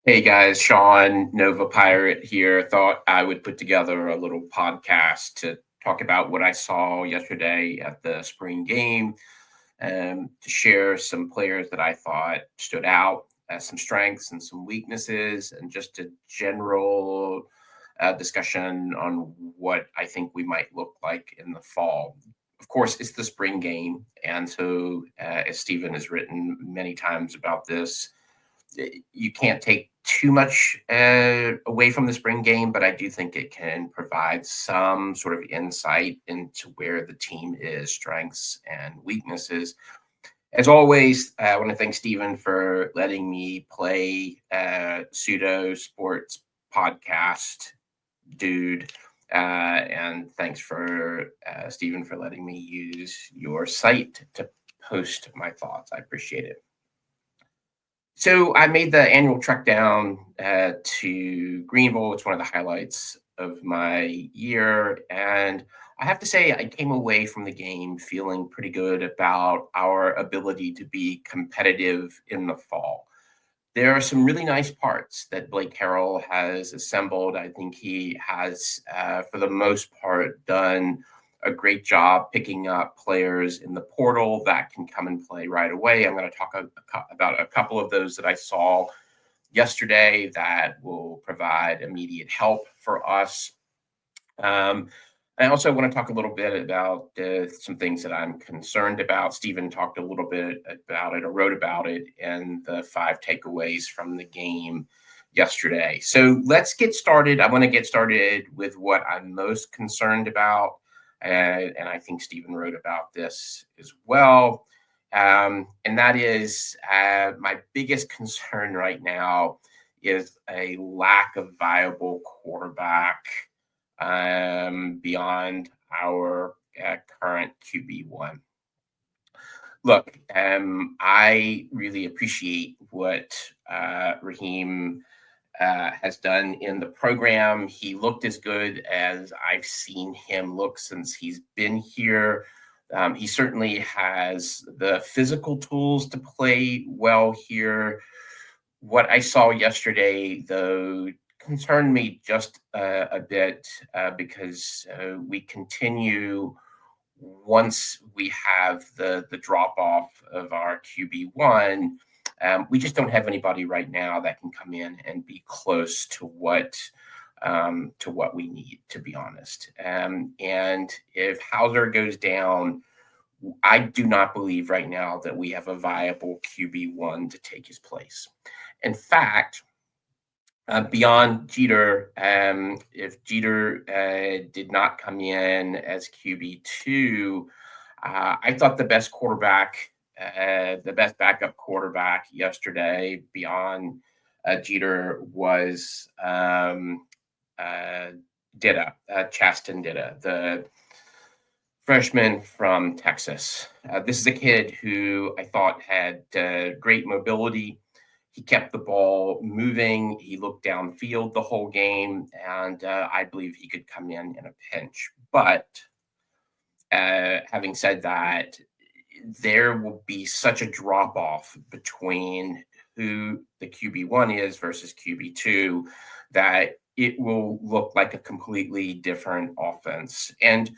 Hey guys, Sean, Nova Pirate here. Thought I would put together a little podcast to talk about what I saw yesterday at the spring game, to share some players that I thought stood out as some strengths and some weaknesses, and just a general discussion on what I think we might look like in the fall. Of course, it's the spring game, and so as Stephen has written many times about this, you can't take too much away from the spring game, but I do think it can provide some sort of insight into where the team is, strengths and weaknesses. As always, I want to thank Stephen for letting me play pseudo sports podcast dude. And thanks for Stephen for letting me use your site to post my thoughts. I appreciate it. So I made the annual trek down to Greenville. It's one of the highlights of my year. And I have to say, I came away from the game feeling pretty good about our ability to be competitive in the fall. There are some really nice parts that Blake Harrell has assembled. I think he has, for the most part, done a great job picking up players in the portal that can come and play right away. I'm going to talk about a couple of those that I saw yesterday that will provide immediate help for us. I also want to talk a little bit about some things that I'm concerned about. Stephen talked a little bit about it or wrote about it in the 5 takeaways from the game yesterday. So let's get started. I want to get started with what I'm most concerned about. And I think Stephen wrote about this as well. And that is my biggest concern right now is a lack of viable quarterback beyond our current QB1. Look, I really appreciate what Raheem has done in the program. He looked as good as I've seen him look since he's been here. He certainly has the physical tools to play well here. What I saw yesterday, though, concerned me just a bit because we continue, once we have the drop off of our QB1, we just don't have anybody right now that can come in and be close to what we need, to be honest. And if Hauser goes down, I do not believe right now that we have a viable QB1 to take his place. In fact, beyond Jeter, if Jeter did not come in as QB2, I thought the best backup quarterback yesterday beyond Jeter was Chaston Didda, the freshman from Texas. This is a kid who I thought had great mobility. He kept the ball moving. He looked downfield the whole game, and I believe he could come in a pinch. But having said that, there will be such a drop off between who the QB1 is versus QB2 that it will look like a completely different offense. And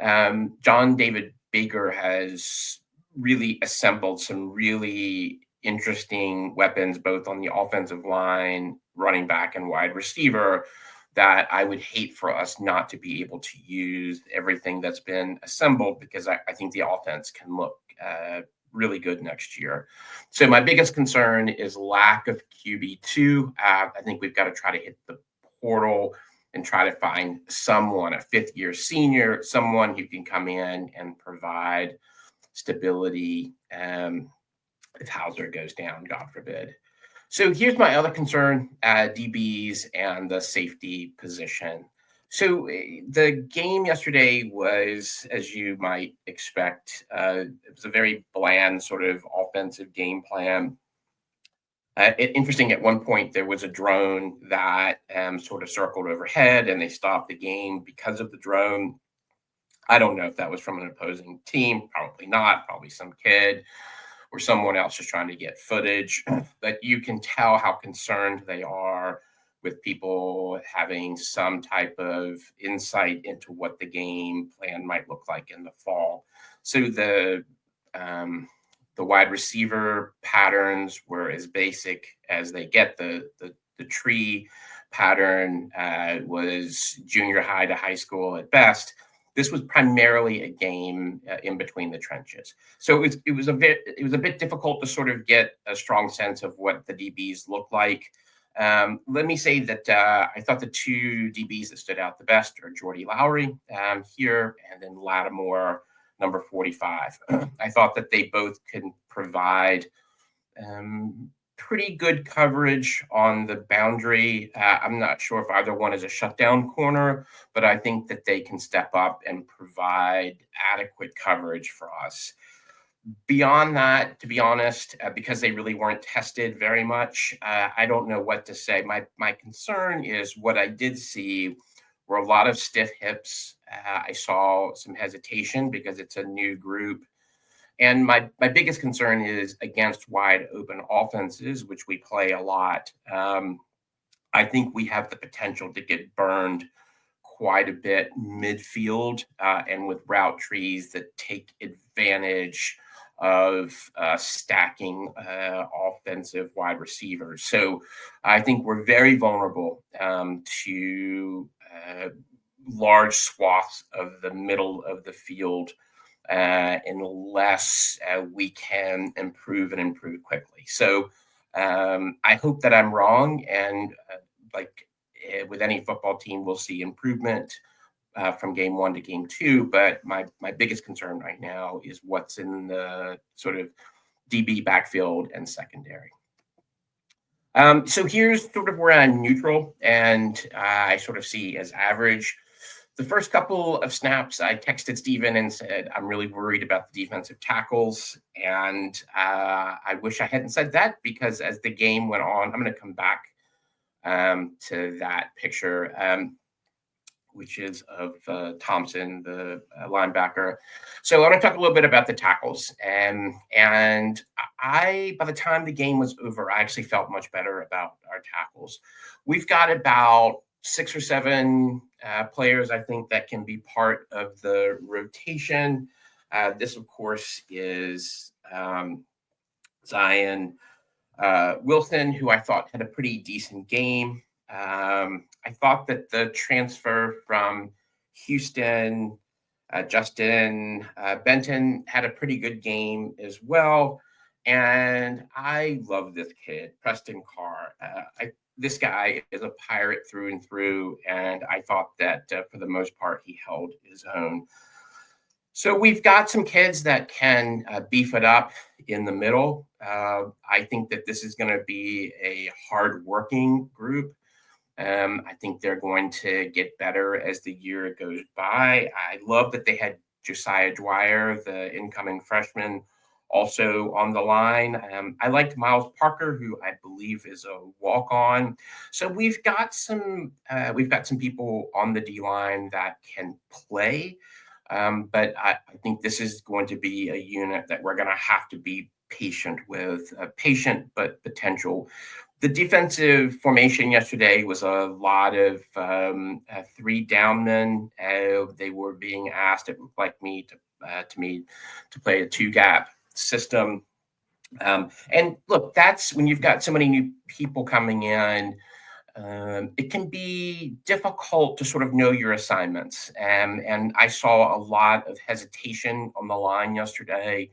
John David Baker has really assembled some really interesting weapons, both on the offensive line, running back, and wide receiver, that I would hate for us not to be able to use everything that's been assembled, because I think the offense can look really good next year. So my biggest concern is lack of QB2. I think we've got to try to hit the portal and try to find someone, a 5th-year senior, someone who can come in and provide stability if Hauser goes down, God forbid. So here's my other concern, DBs and the safety position. So the game yesterday was, as you might expect, it was a very bland sort of offensive game plan. Interesting, at one point, there was a drone that sort of circled overhead, and they stopped the game because of the drone. I don't know if that was from an opposing team. Probably not. Probably some kid or someone else is trying to get footage, but you can tell how concerned they are with people having some type of insight into what the game plan might look like in the fall. So the wide receiver patterns were as basic as they get. The tree pattern was junior high to high school at best. This was primarily a game in between the trenches. So it was a bit difficult to sort of get a strong sense of what the DBs look like. Let me say that I thought the two DBs that stood out the best are Jordy Lowry here, and then Lattimore, number 45. I thought that they both can provide pretty good coverage on the boundary. I'm not sure if either one is a shutdown corner, but I think that they can step up and provide adequate coverage for us. Beyond that, to be honest, because they really weren't tested very much, I don't know what to say. My concern is what I did see were a lot of stiff hips. I saw some hesitation because it's a new group. And my biggest concern is against wide open offenses, which we play a lot. I think we have the potential to get burned quite a bit midfield and with route trees that take advantage of stacking offensive wide receivers. So I think we're very vulnerable to large swaths of the middle of the field unless we can improve quickly. So I hope that I'm wrong, and with any football team, we'll see improvement from game 1 to game 2. But my biggest concern right now is what's in the sort of DB backfield and secondary. So here's sort of where I'm neutral, and I sort of see as average. The first couple of snaps, I texted Steven and said, I'm really worried about the defensive tackles. And I wish I hadn't said that, because as the game went on, I'm going to come back to that picture, which is of Thompson, the linebacker. So I want to talk a little bit about the tackles. And by the time the game was over, I actually felt much better about our tackles. We've got about 6 or 7 players, I think, that can be part of the rotation. This, of course, is Zion Wilson, who I thought had a pretty decent game. I thought that the transfer from Houston, Justin Benton, had a pretty good game as well. And I love this kid, Preston Carr. This guy is a pirate through and through, and I thought that for the most part he held his own. So we've got some kids that can beef it up in the middle. I think that this is going to be a hard-working group. I think they're going to get better as the year goes by. I love that they had Josiah Dwyer, the incoming freshman, also on the line. I liked Miles Parker, who I believe is a walk-on. So we've got some people on the D-line that can play. But I think this is going to be a unit that we're going to have to be patient with, patient but potential. The defensive formation yesterday was a lot of 3 down men. They were being asked, it looked like to me, to play a 2-gap system. And look, that's when you've got so many new people coming in. It can be difficult to sort of know your assignments. And I saw a lot of hesitation on the line yesterday,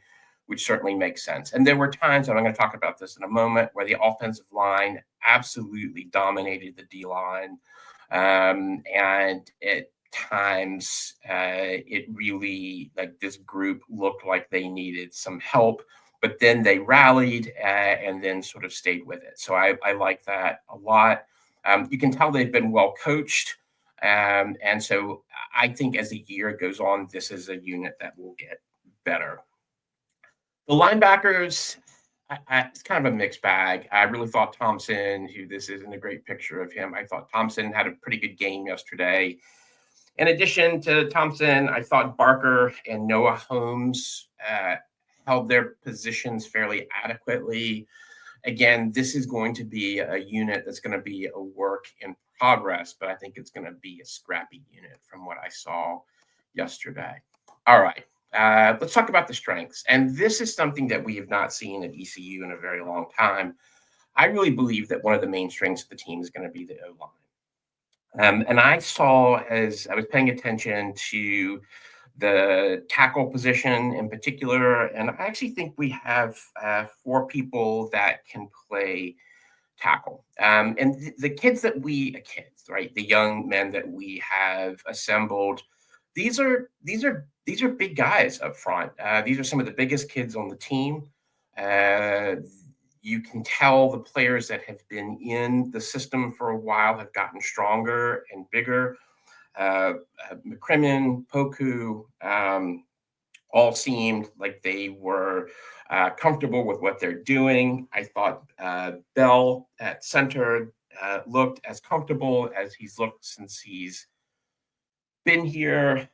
which certainly makes sense. And there were times, and I'm going to talk about this in a moment, where the offensive line absolutely dominated the D-line. And at times, it really, like, this group looked like they needed some help. But then they rallied and then sort of stayed with it. So I like that a lot. You can tell they've been well coached. And so I think as the year goes on, this is a unit that will get better. The linebackers, it's kind of a mixed bag. I really thought Thompson, who this isn't a great picture of him, I thought Thompson had a pretty good game yesterday. In addition to Thompson, I thought Barker and Noah Holmes held their positions fairly adequately. Again, this is going to be a unit that's going to be a work in progress, but I think it's going to be a scrappy unit from what I saw yesterday. All right, let's talk about the strengths. And this is something that we have not seen at ECU in a very long time. I really believe that one of the main strengths of the team is going to be the O line. And I saw, as I was paying attention to the tackle position in particular, and I actually think we have 4 people that can play tackle. And the kids, right? The young men that we have assembled, these are big guys up front. These are some of the biggest kids on the team. Uh, you can tell the players that have been in the system for a while have gotten stronger and bigger. McCrimmon, Poku, all seemed like they were comfortable with what they're doing. I thought Bell at center looked as comfortable as he's looked since he's been here.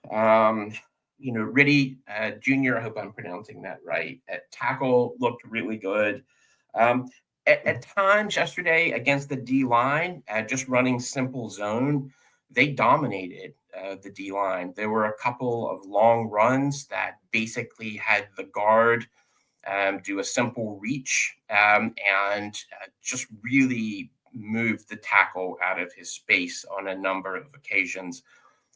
Riddy Jr., I hope I'm pronouncing that right, at tackle looked really good. At times yesterday against the D line, just running simple zone, they dominated the D line. There were a couple of long runs that basically had the guard do a simple reach and just really moved the tackle out of his space on a number of occasions.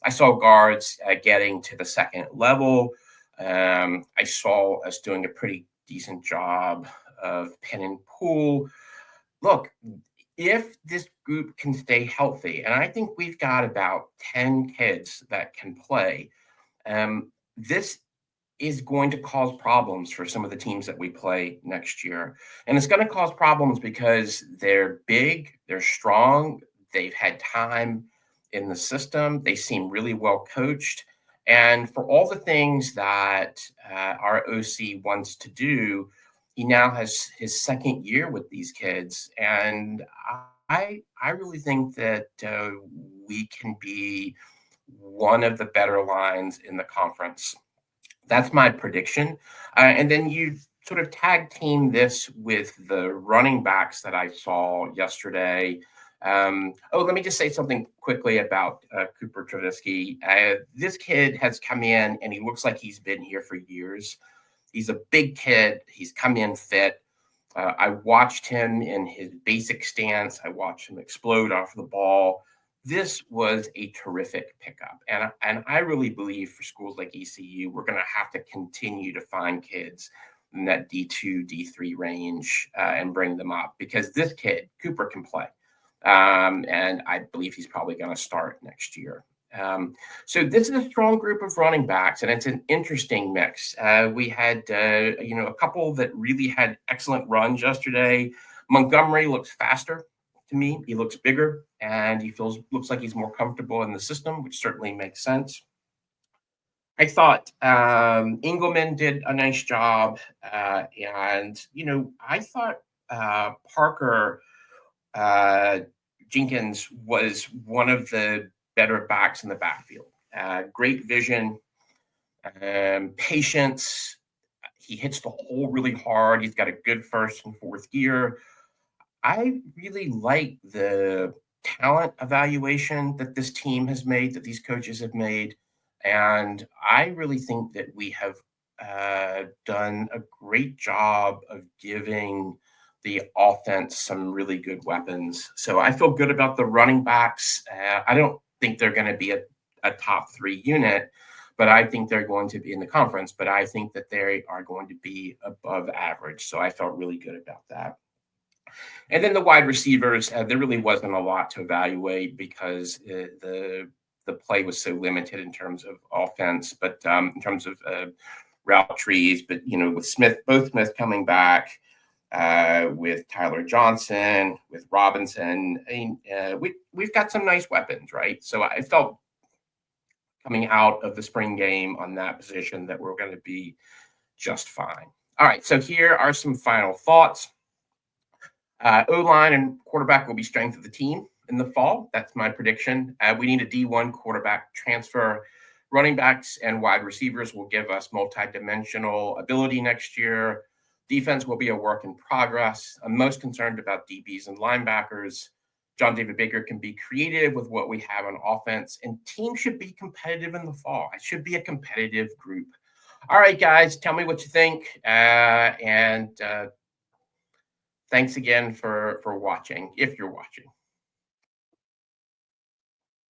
I saw guards getting to the second level. I saw us doing a pretty decent job of pin and pull. Look, if this group can stay healthy, and I think we've got about 10 kids that can play, this is going to cause problems for some of the teams that we play next year. And it's going to cause problems because they're big, they're strong, they've had time in the system, they seem really well coached. And for all the things that our OC wants to do, he now has his second year with these kids. And I really think that we can be one of the better lines in the conference. That's my prediction. And then you sort of tag team this with the running backs that I saw yesterday. Let me just say something quickly about Cooper Trubisky. This kid has come in and he looks like he's been here for years. He's a big kid. He's come in fit. I watched him in his basic stance. I watched him explode off the ball. This was a terrific pickup. And I really believe for schools like ECU, we're going to have to continue to find kids in that D2, D3 range and bring them up because this kid, Cooper, can play. And I believe he's probably going to start next year. So this is a strong group of running backs, and it's an interesting mix. We had, a couple that really had excellent runs yesterday. Montgomery looks faster to me. He looks bigger, and looks like he's more comfortable in the system, which certainly makes sense. I thought Engelman did a nice job, and I thought Parker Jenkins was one of the better backs in the backfield. Great vision, patience. He hits the hole really hard. He's got a good first and fourth gear. I really like the talent evaluation that this team has made, that these coaches have made. And I really think that we have done a great job of giving the offense some really good weapons. So I feel good about the running backs. I don't think they're going to be a top 3 unit, but I think they're going to be in the conference, but I think that they are going to be above average. So I felt really good about that. And then the wide receivers, there really wasn't a lot to evaluate because the play was so limited in terms of offense, but in terms of route trees. But with both Smith coming back, with Tyler Johnson, with Robinson, we've got some nice weapons, right? So I felt coming out of the spring game on that position that we're going to be just fine. All right, so here are some final thoughts. O-line and quarterback will be strength of the team in the fall. That's my prediction. We need a D1 quarterback transfer. Running backs and wide receivers will give us multi-dimensional ability next year. Defense will be a work in progress. I'm most concerned about DBs and linebackers. John David Baker can be creative with what we have on offense, and teams should be competitive in the fall. It should be a competitive group. All right, guys, tell me what you think. And thanks again for watching, if you're watching.